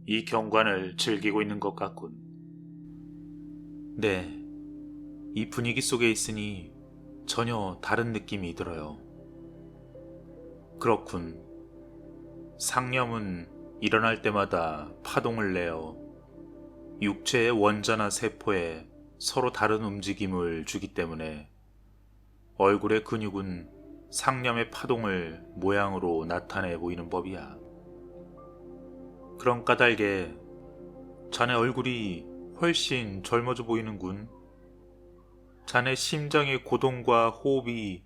이 경관을 즐기고 있는 것 같군. 네, 이 분위기 속에 있으니 전혀 다른 느낌이 들어요. 그렇군. 상념은 일어날 때마다 파동을 내어 육체의 원자나 세포에 서로 다른 움직임을 주기 때문에 얼굴의 근육은 상념의 파동을 모양으로 나타내 보이는 법이야. 그런 까닭에 자네 얼굴이 훨씬 젊어져 보이는군. 자네 심장의 고동과 호흡이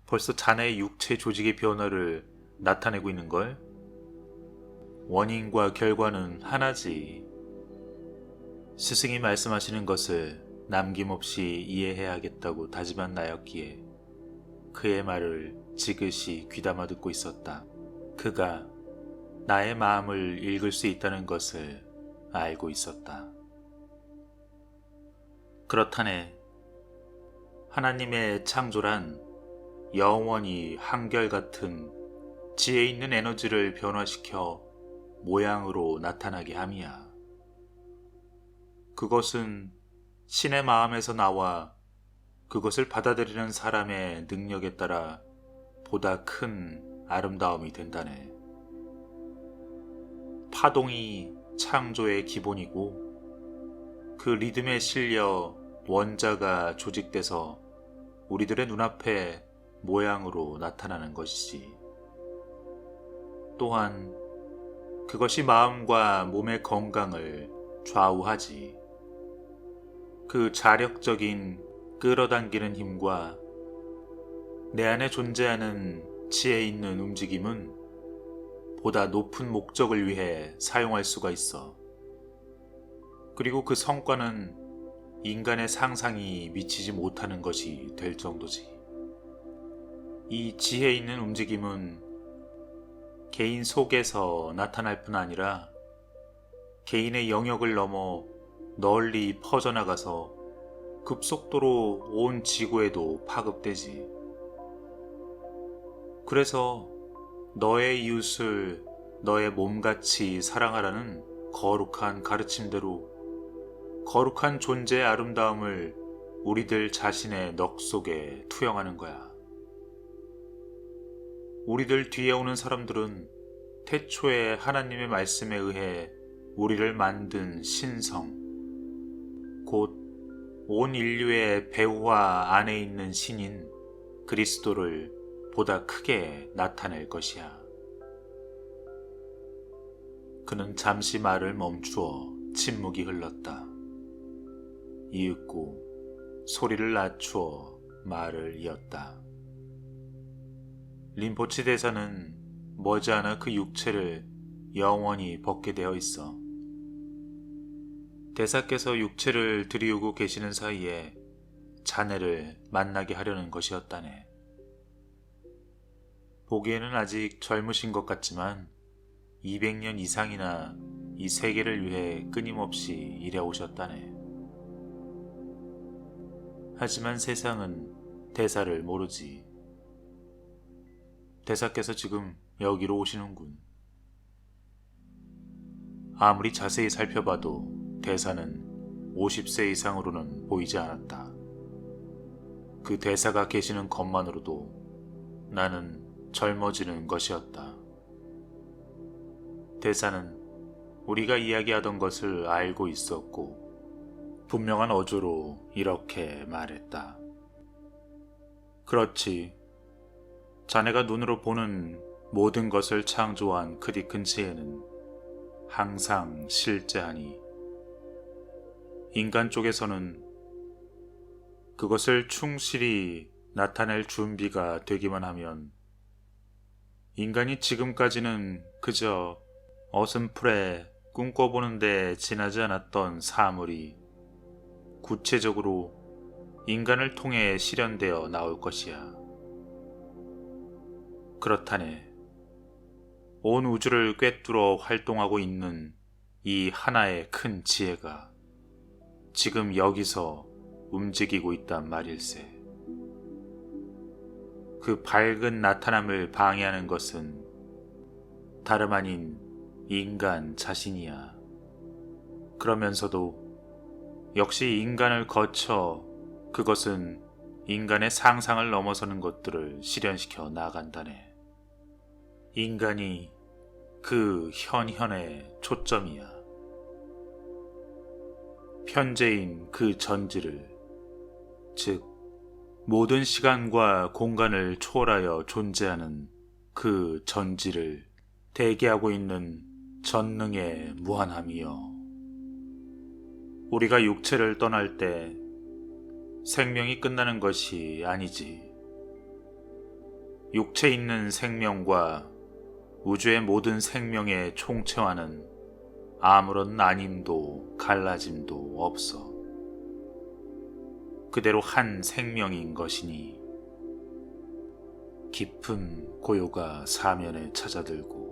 벌써 자네의 육체 조직의 변화를 나타내고 있는걸? 원인과 결과는 하나지. 스승이 말씀하시는 것을 남김없이 이해해야겠다고 다짐한 나였기에 그의 말을 지그시 귀담아 듣고 있었다. 그가 나의 마음을 읽을 수 있다는 것을 알고 있었다. 그렇다네. 하나님의 창조란 영원히 한결같은 지혜 있는 에너지를 변화시켜 모양으로 나타나게 함이야. 그것은 신의 마음에서 나와 그것을 받아들이는 사람의 능력에 따라 보다 큰 아름다움이 된다네. 파동이 창조의 기본이고 그 리듬에 실려 원자가 조직돼서 우리들의 눈앞에 모양으로 나타나는 것이지. 또한 그것이 마음과 몸의 건강을 좌우하지. 그 자력적인 끌어당기는 힘과 내 안에 존재하는 지혜 있는 움직임은 보다 높은 목적을 위해 사용할 수가 있어. 그리고 그 성과는 인간의 상상이 미치지 못하는 것이 될 정도지. 이 지혜 있는 움직임은 개인 속에서 나타날 뿐 아니라 개인의 영역을 넘어 널리 퍼져나가서 급속도로 온 지구에도 파급되지. 그래서 너의 이웃을 너의 몸같이 사랑하라는 거룩한 가르침대로 거룩한 존재의 아름다움을 우리들 자신의 넋 속에 투영하는 거야. 우리들 뒤에 오는 사람들은 태초에 하나님의 말씀에 의해 우리를 만든 신성, 곧 온 인류의 배후와 안에 있는 신인 그리스도를 보다 크게 나타낼 것이야. 그는 잠시 말을 멈추어 침묵이 흘렀다. 이윽고 소리를 낮추어 말을 이었다. 림포치 대사는 머지않아 그 육체를 영원히 벗게 되어 있어. 대사께서 육체를 들이우고 계시는 사이에 자네를 만나게 하려는 것이었다네. 보기에는 아직 젊으신 것 같지만 200년 이상이나 이 세계를 위해 끊임없이 일해오셨다네. 하지만 세상은 대사를 모르지. 대사께서 지금 여기로 오시는군. 아무리 자세히 살펴봐도 대사는 50세 이상으로는 보이지 않았다. 그 대사가 계시는 것만으로도 나는 젊어지는 것이었다. 대사는 우리가 이야기하던 것을 알고 있었고 분명한 어조로 이렇게 말했다. 그렇지. 자네가 눈으로 보는 모든 것을 창조한 그디 근처에는 항상 실제하니 인간 쪽에서는 그것을 충실히 나타낼 준비가 되기만 하면 인간이 지금까지는 그저 어슴풀에 꿈꿔보는 데 지나지 않았던 사물이 구체적으로 인간을 통해 실현되어 나올 것이야. 그렇다네. 온 우주를 꿰뚫어 활동하고 있는 이 하나의 큰 지혜가 지금 여기서 움직이고 있단 말일세. 그 밝은 나타남을 방해하는 것은 다름 아닌 인간 자신이야. 그러면서도 역시 인간을 거쳐 그것은 인간의 상상을 넘어서는 것들을 실현시켜 나간다네. 인간이 그 현현의 초점이야. 현재인 그 전지를, 즉 모든 시간과 공간을 초월하여 존재하는 그 전지를 대기하고 있는 전능의 무한함이여. 우리가 육체를 떠날 때 생명이 끝나는 것이 아니지. 육체에 있는 생명과 우주의 모든 생명의 총체와는 아무런 나님도 갈라짐도 없어. 그대로 한 생명인 것이니 깊은 고요가 사면에 찾아들고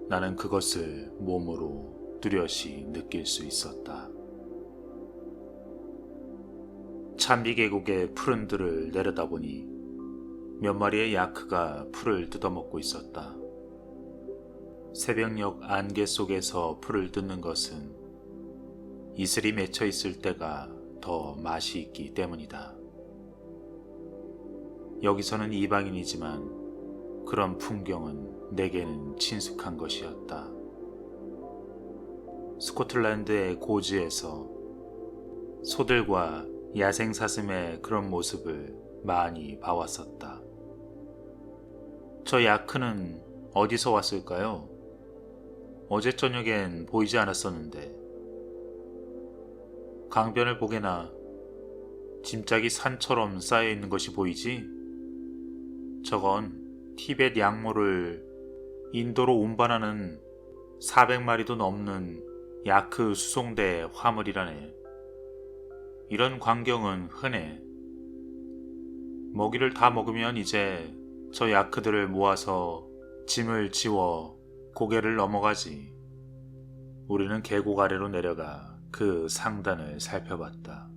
나는 그것을 몸으로 뚜렷이 느낄 수 있었다. 찬비 계곡의 푸른들을 내려다보니 몇 마리의 야크가 풀을 뜯어먹고 있었다. 새벽녘 안개 속에서 풀을 뜯는 것은 이슬이 맺혀 있을 때가 더 맛이 있기 때문이다. 여기서는 이방인이지만 그런 풍경은 내게는 친숙한 것이었다. 스코틀랜드의 고지에서 소들과 야생사슴의 그런 모습을 많이 봐왔었다. 저 야크는 어디서 왔을까요? 어제 저녁엔 보이지 않았었는데. 강변을 보게나 짐짝이 산처럼 쌓여있는 것이 보이지? 저건 티벳 양모를 인도로 운반하는 400마리도 넘는 야크 수송대 화물이라네. 이런 광경은 흔해. 먹이를 다 먹으면 이제 저 야크들을 모아서 짐을 지워 고개를 넘어가지. 우리는 계곡 아래로 내려가 그 상단을 살펴봤다.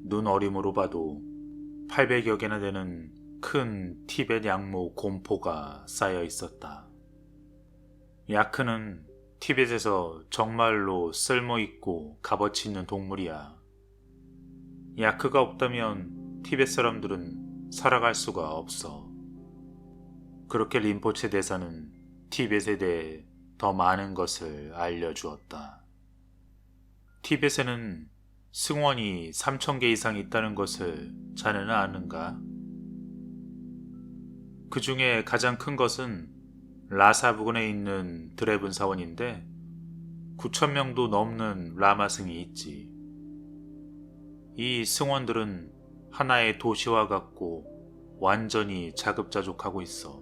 눈 어림으로 봐도 800여 개나 되는 큰 티벳 양모 곰포가 쌓여 있었다. 야크는 티벳에서 정말로 쓸모있고 값어치 있는 동물이야. 야크가 없다면 티벳 사람들은 살아갈 수가 없어. 그렇게 림포체 대사는 티벳에 대해 더 많은 것을 알려주었다. 티벳에는 승원이 3,000개 이상 있다는 것을 자네는 아는가? 그 중에 가장 큰 것은 라사 부근에 있는 드레븐 사원인데 9,000명도 넘는 라마승이 있지. 이 승원들은 하나의 도시와 같고 완전히 자급자족하고 있어.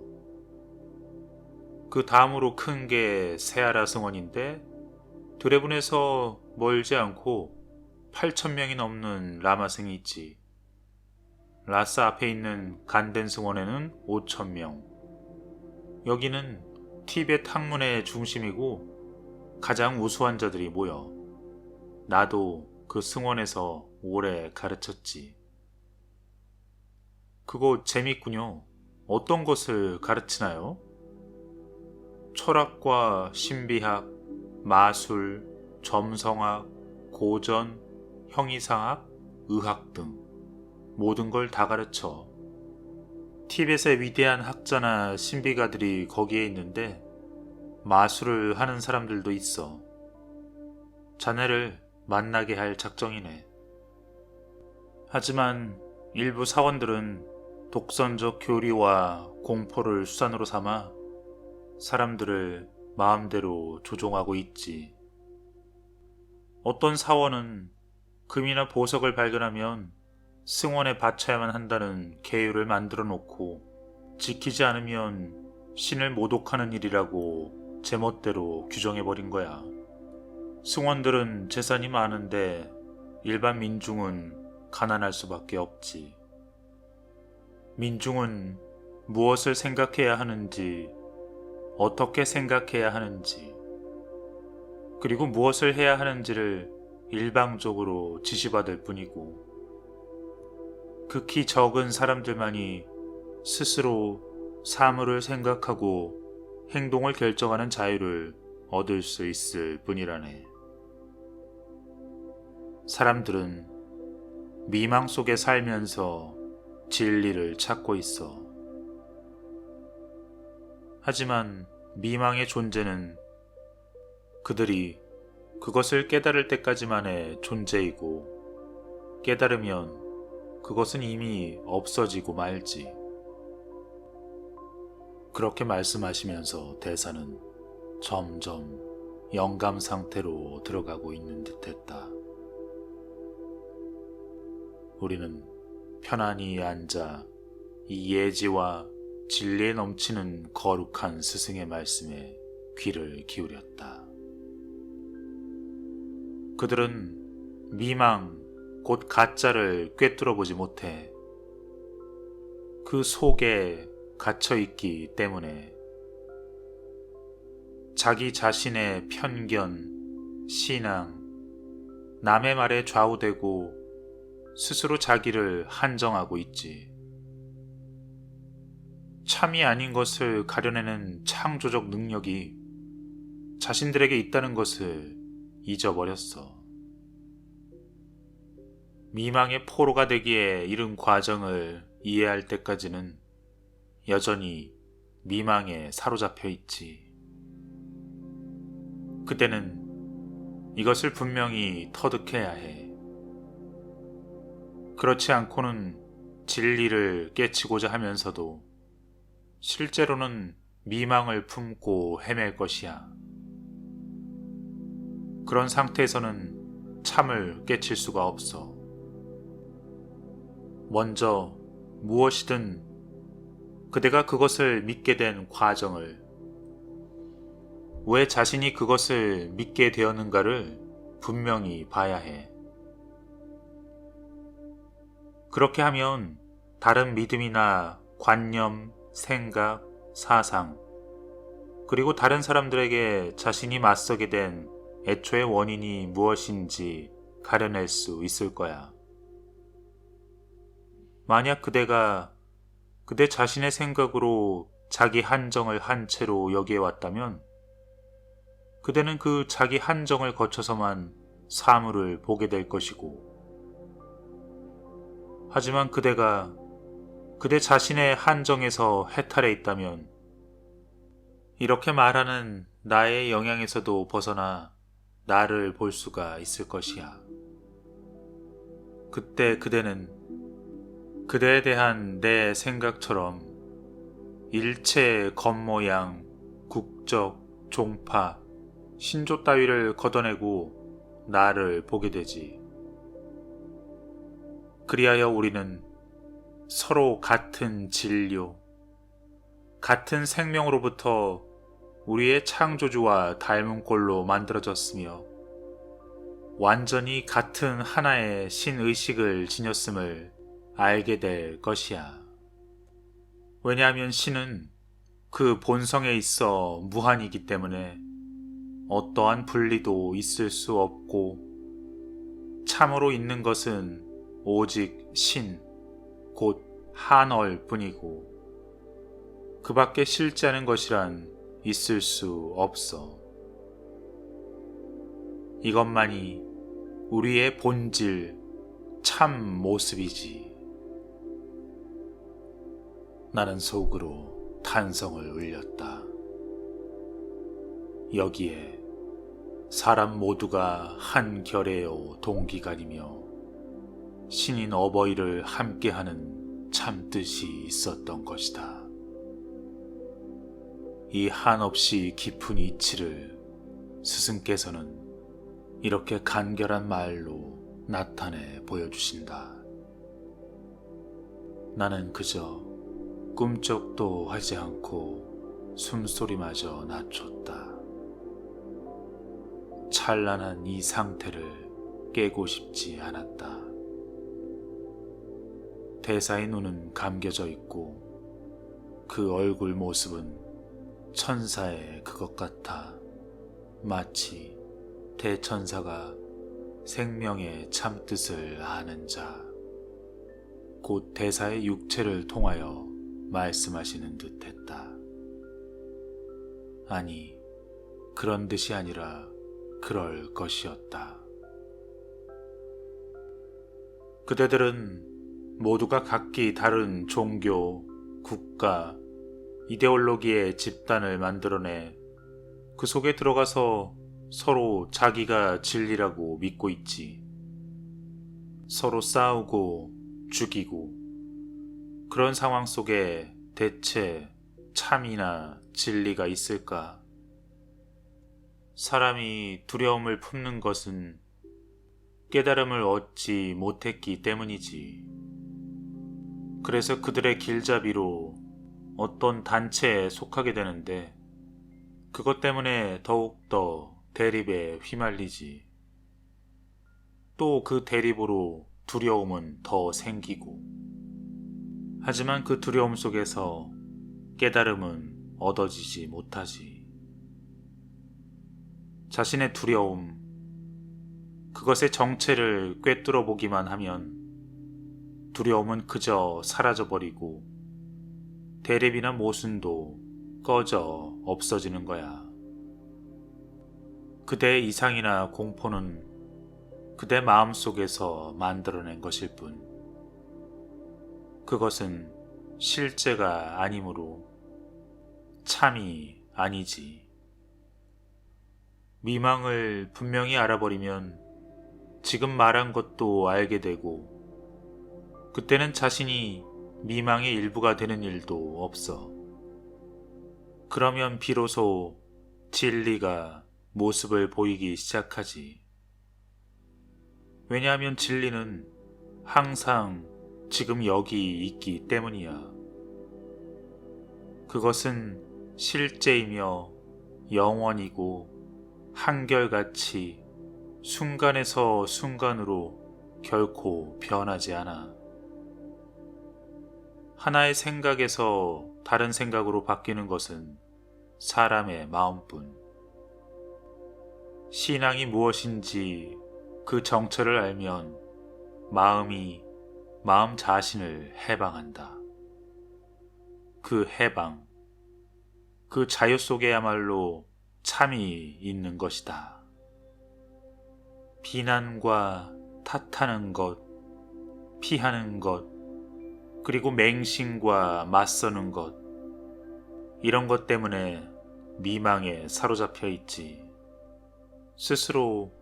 그 다음으로 큰 게 세아라 승원인데 드레븐에서 멀지 않고 8,000명이 넘는 라마승이 있지. 라사 앞에 있는 간덴 승원에는 5,000명. 여기는 티벳 학문의 중심이고 가장 우수한 자들이 모여. 나도 그 승원에서 오래 가르쳤지. 그거 재밌군요. 어떤 것을 가르치나요? 철학과 신비학, 마술, 점성학, 고전, 형이상학, 의학 등 모든 걸 다 가르쳐. 티벳의 위대한 학자나 신비가들이 거기에 있는데 마술을 하는 사람들도 있어. 자네를 만나게 할 작정이네. 하지만 일부 사원들은 독선적 교리와 공포를 수단으로 삼아 사람들을 마음대로 조종하고 있지. 어떤 사원은 금이나 보석을 발견하면 승원에 바쳐야만 한다는 계율을 만들어 놓고 지키지 않으면 신을 모독하는 일이라고 제멋대로 규정해버린 거야. 승원들은 재산이 많은데 일반 민중은 가난할 수밖에 없지. 민중은 무엇을 생각해야 하는지, 어떻게 생각해야 하는지, 그리고 무엇을 해야 하는지를 일방적으로 지시받을 뿐이고, 극히 적은 사람들만이 스스로 사물을 생각하고 행동을 결정하는 자유를 얻을 수 있을 뿐이라네. 사람들은 미망 속에 살면서 진리를 찾고 있어. 하지만 미망의 존재는 그들이 그것을 깨달을 때까지만의 존재이고, 깨달으면 그것은 이미 없어지고 말지. 그렇게 말씀하시면서 대사는 점점 영감 상태로 들어가고 있는 듯했다. 우리는 편안히 앉아 이 예지와 진리에 넘치는 거룩한 스승의 말씀에 귀를 기울였다. 그들은 미망, 곧 가짜를 꿰뚫어 보지 못해 그 속에 갇혀있기 때문에 자기 자신의 편견, 신앙, 남의 말에 좌우되고 스스로 자기를 한정하고 있지. 참이 아닌 것을 가려내는 창조적 능력이 자신들에게 있다는 것을 잊어버렸어. 미망의 포로가 되기에 이른 과정을 이해할 때까지는 여전히 미망에 사로잡혀 있지. 그때는 이것을 분명히 터득해야 해. 그렇지 않고는 진리를 깨치고자 하면서도 실제로는 미망을 품고 헤맬 것이야. 그런 상태에서는 참을 깨칠 수가 없어. 먼저 무엇이든 그대가 그것을 믿게 된 과정을, 왜 자신이 그것을 믿게 되었는가를 분명히 봐야 해. 그렇게 하면 다른 믿음이나 관념, 생각, 사상, 그리고 다른 사람들에게 자신이 맞서게 된 애초의 원인이 무엇인지 가려낼 수 있을 거야. 만약 그대가 그대 자신의 생각으로 자기 한정을 한 채로 여기에 왔다면 그대는 그 자기 한정을 거쳐서만 사물을 보게 될 것이고, 하지만 그대가 그대 자신의 한정에서 해탈해 있다면 이렇게 말하는 나의 영향에서도 벗어나 나를 볼 수가 있을 것이야. 그때 그대는 그대에 대한 내 생각처럼 일체 겉모양, 국적, 종파, 신조 따위를 걷어내고 나를 보게 되지. 그리하여 우리는 서로 같은 진료, 같은 생명으로부터 우리의 창조주와 닮은 꼴로 만들어졌으며 완전히 같은 하나의 신의식을 지녔음을 알게 될 것이야. 왜냐하면 신은 그 본성에 있어 무한이기 때문에 어떠한 분리도 있을 수 없고, 참으로 있는 것은 오직 신, 곧 한얼 뿐이고, 그 밖에 실제하는 것이란 있을 수 없어. 이것만이 우리의 본질, 참 모습이지. 나는 속으로 탄성을 울렸다. 여기에 사람 모두가 한 결의요 동기간이며 신인 어버이를 함께하는 참뜻이 있었던 것이다. 이 한없이 깊은 이치를 스승께서는 이렇게 간결한 말로 나타내 보여주신다. 나는 그저 꿈쩍도 하지 않고 숨소리마저 낮췄다. 찬란한 이 상태를 깨고 싶지 않았다. 대사의 눈은 감겨져 있고 그 얼굴 모습은 천사의 그것 같아 마치 대천사가 생명의 참뜻을 아는 자, 곧 대사의 육체를 통하여 말씀하시는 듯 했다. 아니, 그런 뜻이 아니라 그럴 것이었다. 그대들은 모두가 각기 다른 종교, 국가, 이데올로기의 집단을 만들어내 그 속에 들어가서 서로 자기가 진리라고 믿고 있지. 서로 싸우고 죽이고 그런 상황 속에 대체 참이나 진리가 있을까? 사람이 두려움을 품는 것은 깨달음을 얻지 못했기 때문이지. 그래서 그들의 길잡이로 어떤 단체에 속하게 되는데 그것 때문에 더욱더 대립에 휘말리지. 또 그 대립으로 두려움은 더 생기고. 하지만 그 두려움 속에서 깨달음은 얻어지지 못하지. 자신의 두려움, 그것의 정체를 꿰뚫어 보기만 하면 두려움은 그저 사라져버리고 대립이나 모순도 꺼져 없어지는 거야. 그대의 이상이나 공포는 그대 마음속에서 만들어낸 것일 뿐. 그것은 실제가 아니므로 참이 아니지. 미망을 분명히 알아버리면 지금 말한 것도 알게 되고 그때는 자신이 미망의 일부가 되는 일도 없어. 그러면 비로소 진리가 모습을 보이기 시작하지. 왜냐하면 진리는 항상 지금 여기 있기 때문이야. 그것은 실제이며 영원이고 한결같이 순간에서 순간으로 결코 변하지 않아. 하나의 생각에서 다른 생각으로 바뀌는 것은 사람의 마음뿐. 신앙이 무엇인지 그 정체를 알면 마음이 마음 자신을 해방한다. 그 해방, 그 자유 속에야말로 참이 있는 것이다. 비난과 탓하는 것, 피하는 것, 그리고 맹신과 맞서는 것, 이런 것 때문에 미망에 사로잡혀 있지. 스스로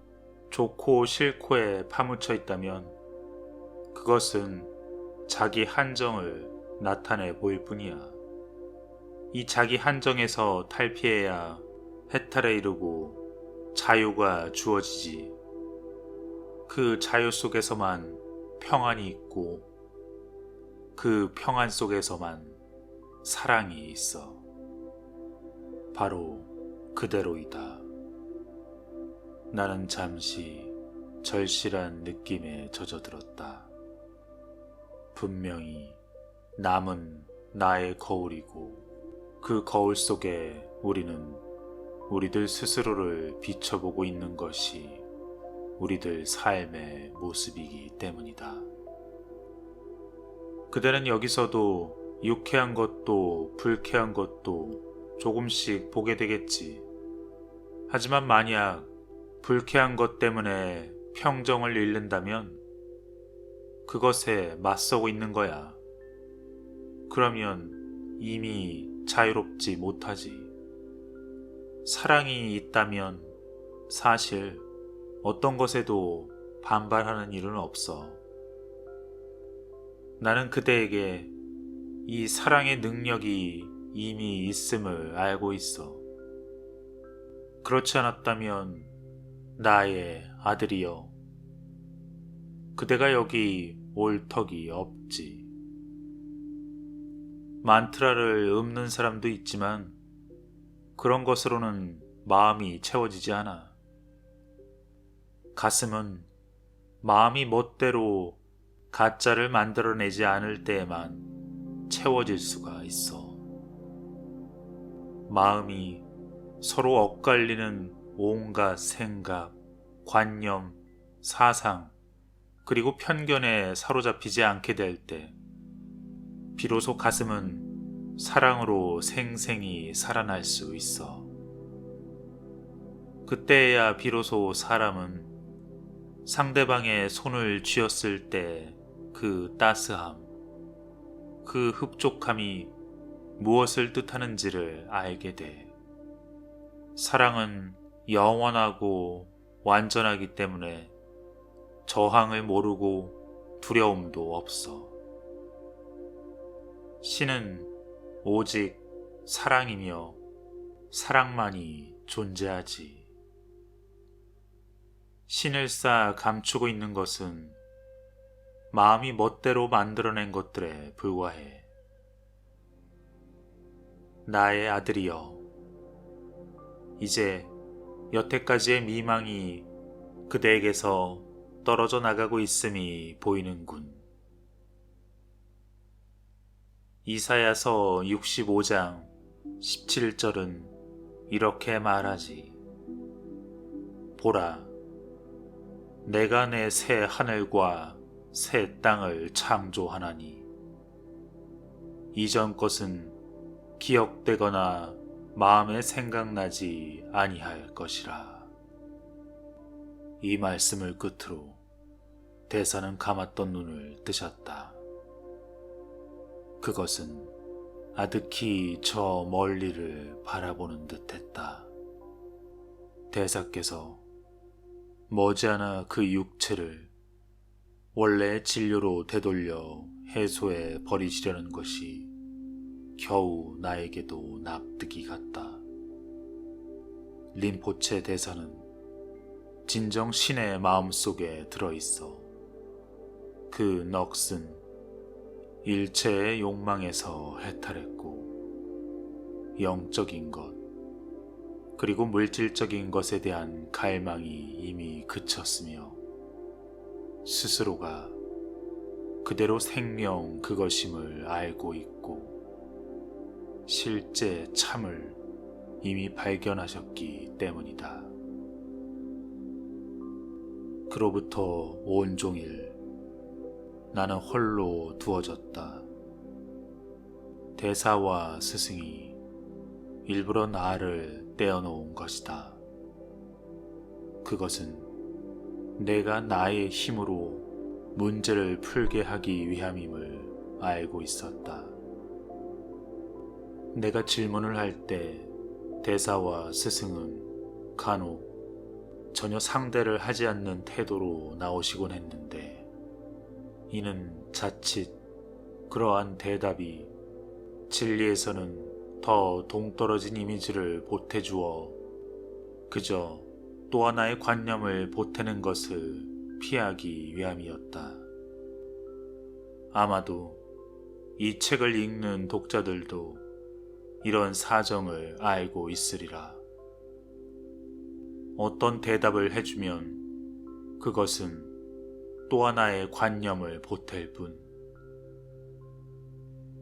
좋고 싫고에 파묻혀 있다면 그것은 자기 한정을 나타내 보일 뿐이야. 이 자기 한정에서 탈피해야 해탈에 이르고 자유가 주어지지. 그 자유 속에서만 평안이 있고 그 평안 속에서만 사랑이 있어. 바로 그대로이다. 나는 잠시 절실한 느낌에 젖어들었다. 분명히 남은 나의 거울이고 그 거울 속에 우리는 우리들 스스로를 비춰보고 있는 것이 우리들 삶의 모습이기 때문이다. 그대는 여기서도 유쾌한 것도 불쾌한 것도 조금씩 보게 되겠지. 하지만 만약 불쾌한 것 때문에 평정을 잃는다면 그것에 맞서고 있는 거야. 그러면 이미 자유롭지 못하지. 사랑이 있다면 사실 어떤 것에도 반발하는 일은 없어. 나는 그대에게 이 사랑의 능력이 이미 있음을 알고 있어. 그렇지 않았다면 나의 아들이여, 그대가 여기 올 턱이 없지. 만트라를 읊는 사람도 있지만 그런 것으로는 마음이 채워지지 않아. 가슴은 마음이 멋대로 가짜를 만들어내지 않을 때에만 채워질 수가 있어. 마음이 서로 엇갈리는 온갖 생각, 관념, 사상, 그리고 편견에 사로잡히지 않게 될 때 비로소 가슴은 사랑으로 생생히 살아날 수 있어. 그때야 비로소 사람은 상대방의 손을 쥐었을 때 그 따스함, 그 흡족함이 무엇을 뜻하는지를 알게 돼. 사랑은 영원하고 완전하기 때문에 저항을 모르고 두려움도 없어. 신은 오직 사랑이며 사랑만이 존재하지. 신을 쌓아 감추고 있는 것은 마음이 멋대로 만들어낸 것들에 불과해. 나의 아들이여, 이제 여태까지의 미망이 그대에게서 떨어져 나가고 있음이 보이는군. 이사야서 65장 17절은 이렇게 말하지. 보라, 내가 내 새 하늘과 새 땅을 창조하나니 이전 것은 기억되거나 마음에 생각나지 아니할 것이라. 이 말씀을 끝으로 대사는 감았던 눈을 뜨셨다. 그것은 아득히 저 멀리를 바라보는 듯했다. 대사께서 머지않아 그 육체를 원래의 진료로 되돌려 해소해 버리시려는 것이 겨우 나에게도 납득이 갔다. 린포체 대사는 진정 신의 마음속에 들어있어. 그 넋은 일체의 욕망에서 해탈했고 영적인 것 그리고 물질적인 것에 대한 갈망이 이미 그쳤으며 스스로가 그대로 생명 그것임을 알고 있고 실제 참을 이미 발견하셨기 때문이다. 그로부터 온종일 나는 홀로 두어졌다. 대사와 스승이 일부러 나를 떼어놓은 것이다. 그것은 내가 나의 힘으로 문제를 풀게 하기 위함임을 알고 있었다. 내가 질문을 할 때 대사와 스승은 간혹 전혀 상대를 하지 않는 태도로 나오시곤 했는데 이는 자칫 그러한 대답이 진리에서는 더 동떨어진 이미지를 보태주어 그저 또 하나의 관념을 보태는 것을 피하기 위함이었다. 아마도 이 책을 읽는 독자들도 이런 사정을 알고 있으리라. 어떤 대답을 해주면 그것은 또 하나의 관념을 보탤 뿐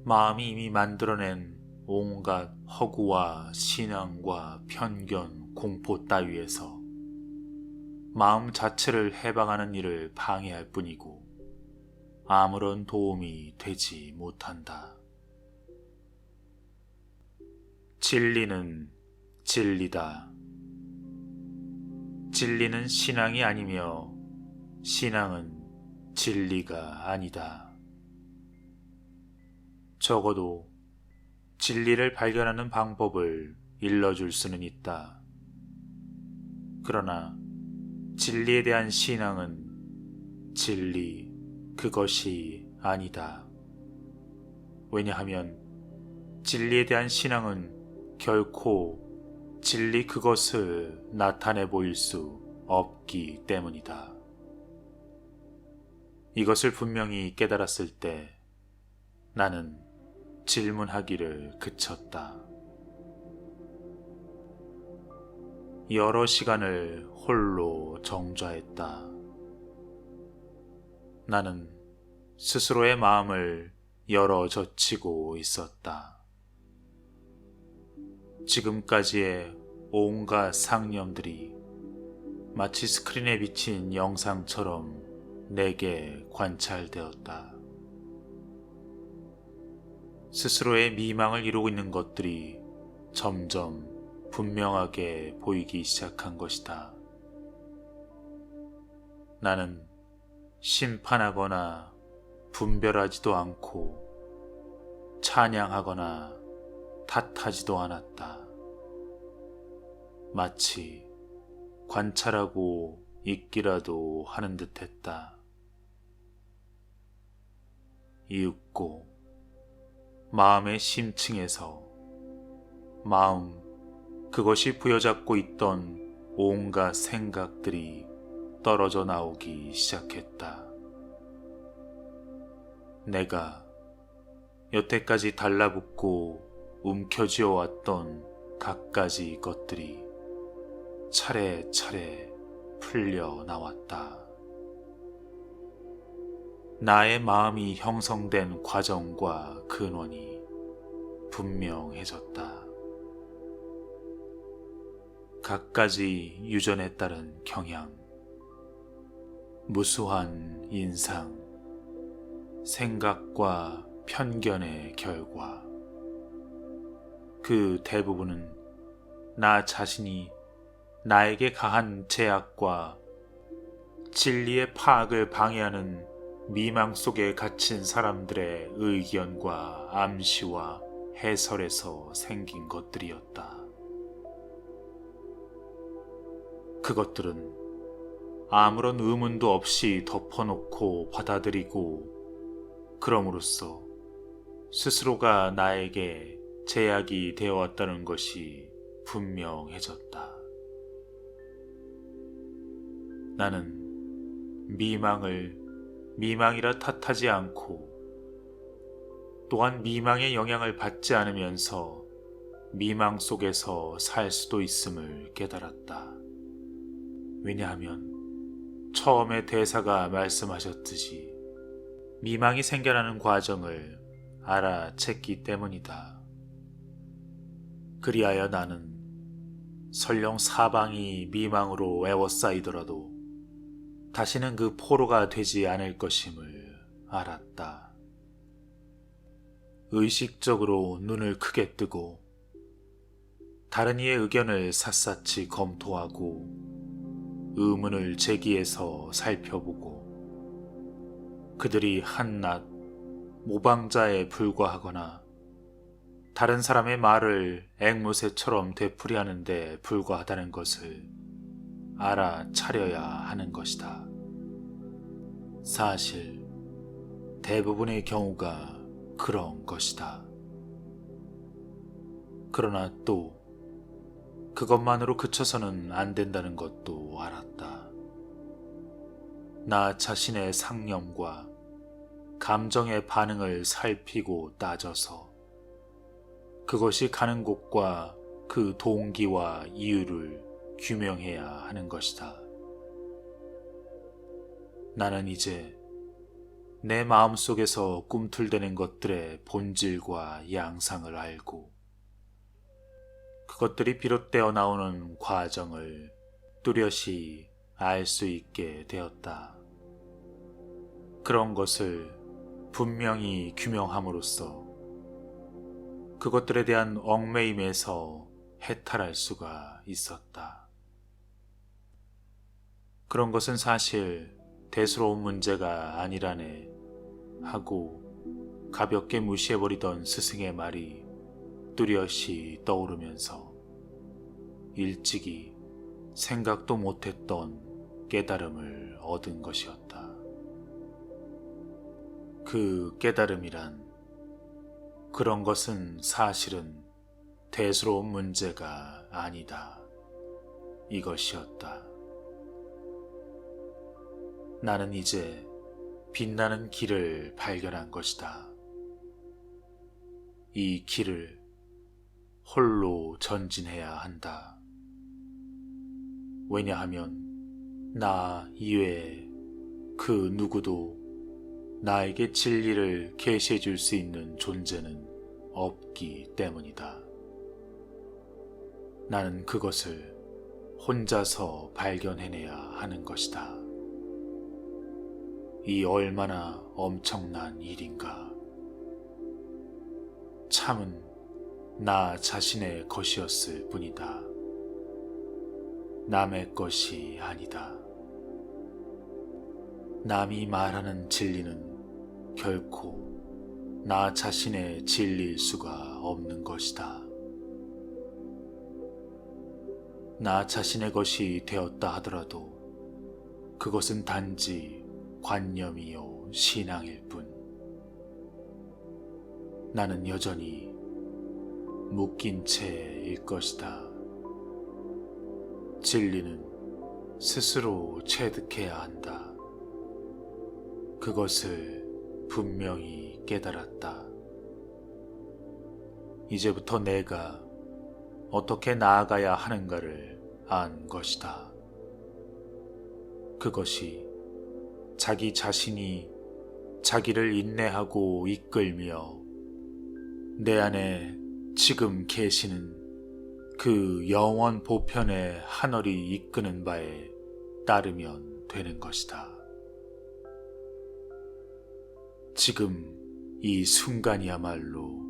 마음이 이미 만들어낸 온갖 허구와 신앙과 편견, 공포 따위에서 마음 자체를 해방하는 일을 방해할 뿐이고 아무런 도움이 되지 못한다. 진리는 진리다. 진리는 신앙이 아니며 신앙은 진리가 아니다. 적어도 진리를 발견하는 방법을 일러줄 수는 있다. 그러나 진리에 대한 신앙은 진리 그것이 아니다. 왜냐하면 진리에 대한 신앙은 결코 진리 그것을 나타내 보일 수 없기 때문이다. 이것을 분명히 깨달았을 때 나는 질문하기를 그쳤다. 여러 시간을 홀로 정좌했다. 나는 스스로의 마음을 열어 젖히고 있었다. 지금까지의 온갖 상념들이 마치 스크린에 비친 영상처럼 내게 관찰되었다. 스스로의 미망을 이루고 있는 것들이 점점 분명하게 보이기 시작한 것이다. 나는 심판하거나 분별하지도 않고 찬양하거나 탓하지도 않았다. 마치 관찰하고 있기라도 하는 듯했다. 이윽고 마음의 심층에서 그것이 부여잡고 있던 온갖 생각들이 떨어져 나오기 시작했다. 내가 여태까지 달라붙고 움켜쥐어왔던 갖가지 것들이 차례차례 풀려 나왔다. 나의 마음이 형성된 과정과 근원이 분명해졌다. 갖가지 유전에 따른 경향, 무수한 인상, 생각과 편견의 결과, 그 대부분은 나 자신이 나에게 가한 제약과 진리의 파악을 방해하는 미망 속에 갇힌 사람들의 의견과 암시와 해설에서 생긴 것들이었다. 그것들은 아무런 의문도 없이 덮어놓고 받아들이고 그럼으로써 스스로가 나에게 제약이 되어왔다는 것이 분명해졌다. 나는 미망을 미망이라 탓하지 않고 또한 미망의 영향을 받지 않으면서 미망 속에서 살 수도 있음을 깨달았다. 왜냐하면 처음에 대사가 말씀하셨듯이 미망이 생겨나는 과정을 알아챘기 때문이다. 그리하여 나는 설령 사방이 미망으로 에워싸이더라도 다시는 그 포로가 되지 않을 것임을 알았다. 의식적으로 눈을 크게 뜨고 다른 이의 의견을 샅샅이 검토하고 의문을 제기해서 살펴보고 그들이 한낱 모방자에 불과하거나 다른 사람의 말을 앵무새처럼 되풀이하는 데 불과하다는 것을 알아차려야 하는 것이다. 사실 대부분의 경우가 그런 것이다. 그러나 또 그것만으로 그쳐서는 안 된다는 것도 알았다. 나 자신의 상념과 감정의 반응을 살피고 따져서 그것이 가는 곳과 그 동기와 이유를 규명해야 하는 것이다. 나는 이제 내 마음속에서 꿈틀대는 것들의 본질과 양상을 알고 그것들이 비롯되어 나오는 과정을 뚜렷이 알 수 있게 되었다. 그런 것을 분명히 규명함으로써 그것들에 대한 얽매임에서 해탈할 수가 있었다. 그런 것은 사실 대수로운 문제가 아니라네 하고 가볍게 무시해버리던 스승의 말이 뚜렷이 떠오르면서 일찍이 생각도 못했던 깨달음을 얻은 것이었다. 그 깨달음이란 그런 것은 사실은 대수로운 문제가 아니다. 이것이었다. 나는 이제 빛나는 길을 발견한 것이다. 이 길을 홀로 전진해야 한다. 왜냐하면 나 이외에 그 누구도 나에게 진리를 계시해 줄 수 있는 존재는 없기 때문이다. 나는 그것을 혼자서 발견해내야 하는 것이다. 이 얼마나 엄청난 일인가. 참은 나 자신의 것이었을 뿐이다. 남의 것이 아니다. 남이 말하는 진리는 결코 나 자신의 진리일 수가 없는 것이다. 나 자신의 것이 되었다 하더라도 그것은 단지 관념이요 신앙일 뿐. 나는 여전히 묶인 채일 것이다. 진리는 스스로 체득해야 한다. 그것을 분명히 깨달았다. 이제부터 내가 어떻게 나아가야 하는가를 안 것이다. 그것이 자기 자신이 자기를 인내하고 이끌며 내 안에 지금 계시는 그 영원 보편의 하늘이 이끄는 바에 따르면 되는 것이다. 지금 이 순간이야말로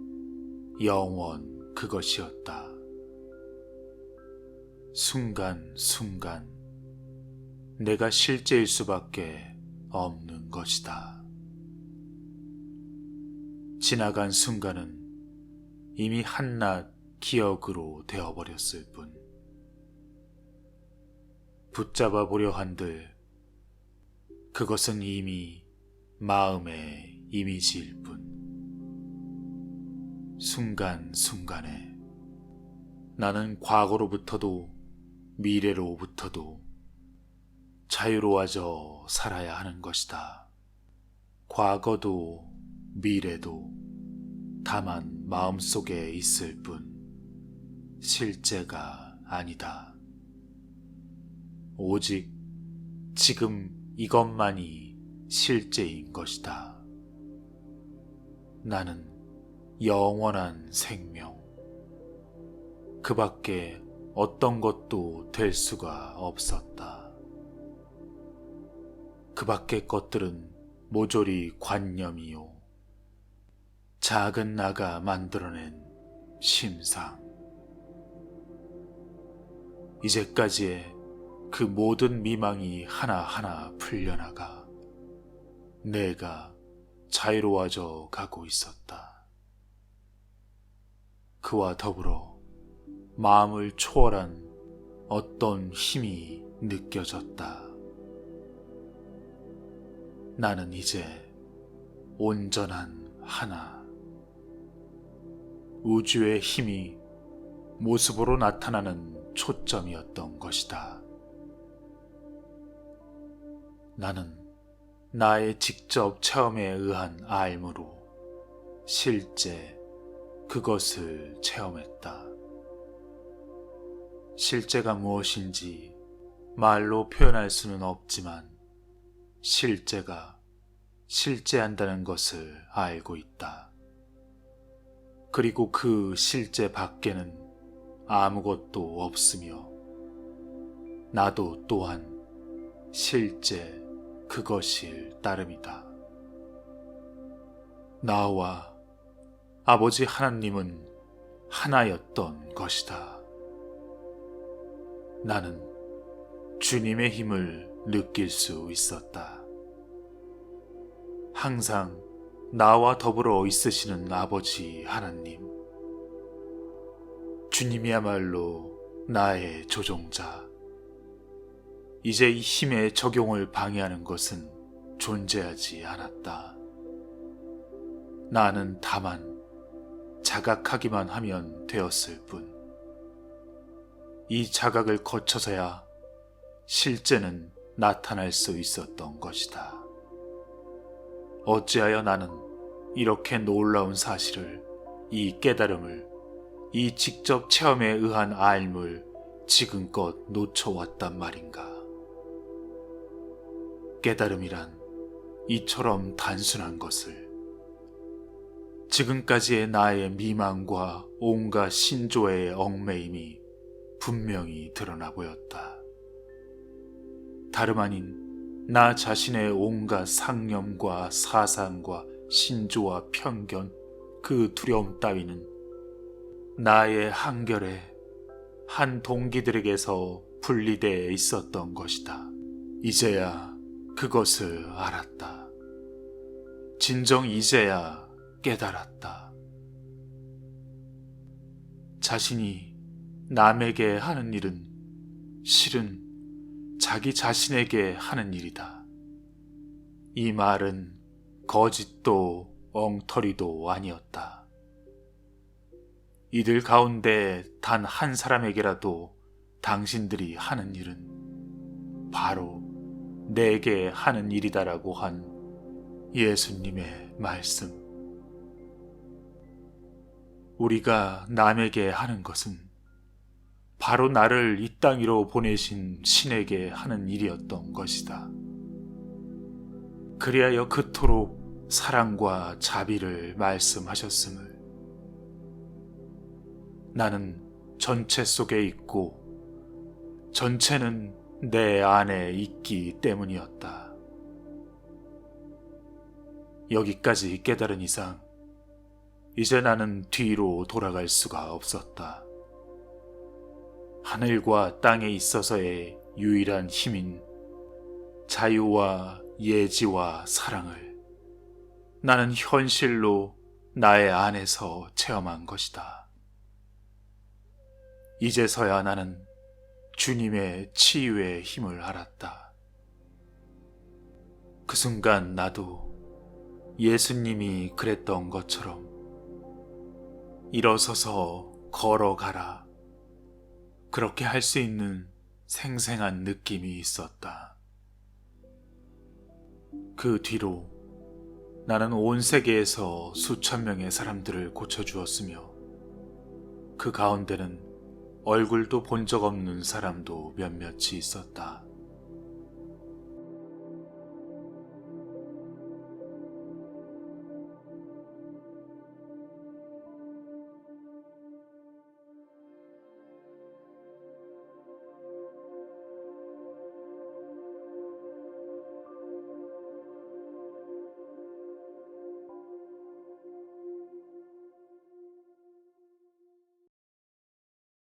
영원 그것이었다. 순간순간 내가 실제일 수밖에 없는 것이다. 지나간 순간은 이미 한낱 기억으로 되어버렸을 뿐. 붙잡아 보려 한들 그것은 이미 마음의 이미지일 뿐. 순간순간에 나는 과거로부터도 미래로부터도 자유로워져 살아야 하는 것이다. 과거도 미래도 다만 마음속에 있을 뿐 실제가 아니다. 오직 지금 이것만이 실제인 것이다. 나는 영원한 생명, 그 밖에 어떤 것도 될 수가 없었다. 그 밖의 것들은 모조리 관념이요, 작은 나가 만들어낸 심상. 이제까지의 그 모든 미망이 하나하나 풀려나가 내가 자유로워져 가고 있었다. 그와 더불어 마음을 초월한 어떤 힘이 느껴졌다. 나는 이제 온전한 하나. 우주의 힘이 모습으로 나타나는 초점이었던 것이다. 나는 나의 직접 체험에 의한 알므로 실제 그것을 체험했다. 실제가 무엇인지 말로 표현할 수는 없지만 실제가 실제한다는 것을 알고 있다. 그리고 그 실제 밖에는 아무것도 없으며 나도 또한 실제 그것일 따름이다. 나와 아버지 하나님은 하나였던 것이다. 나는 주님의 힘을 느낄 수 있었다. 항상 나와 더불어 있으시는 아버지 하나님, 주님이야말로 나의 조종자. 이제 이 힘의 적용을 방해하는 것은 존재하지 않았다. 나는 다만 자각하기만 하면 되었을 뿐. 이 자각을 거쳐서야 실제는 나타날 수 있었던 것이다. 어찌하여 나는 이렇게 놀라운 사실을, 이 깨달음을, 이 직접 체험에 의한 알물 지금껏 놓쳐왔단 말인가. 깨달음이란 이처럼 단순한 것을, 지금까지의 나의 미망과 온갖 신조의 얽매임이 분명히 드러나 보였다. 다름 아닌 나 자신의 온갖 상념과 사상과 신조와 편견, 그 두려움 따위는 나의 한결에 한 동기들에게서 분리되어 있었던 것이다. 이제야 그것을 알았다. 진정 이제야 깨달았다. 자신이 남에게 하는 일은 실은 자기 자신에게 하는 일이다. 이 말은 거짓도 엉터리도 아니었다. 이들 가운데 단 한 사람에게라도 당신들이 하는 일은 바로 내게 하는 일이다라고 한 예수님의 말씀. 우리가 남에게 하는 것은 바로 나를 이 땅 위로 보내신 신에게 하는 일이었던 것이다. 그리하여 그토록 사랑과 자비를 말씀하셨음을 나는 전체 속에 있고 전체는 내 안에 있기 때문이었다. 여기까지 깨달은 이상 이제 나는 뒤로 돌아갈 수가 없었다. 하늘과 땅에 있어서의 유일한 힘인 자유와 예지와 사랑을 나는 현실로 나의 안에서 체험한 것이다. 이제서야 나는 주님의 치유의 힘을 알았다. 그 순간 나도 예수님이 그랬던 것처럼 일어서서 걸어가라. 그렇게 할 수 있는 생생한 느낌이 있었다. 그 뒤로 나는 온 세계에서 수천 명의 사람들을 고쳐주었으며 그 가운데는 얼굴도 본 적 없는 사람도 몇몇이 있었다.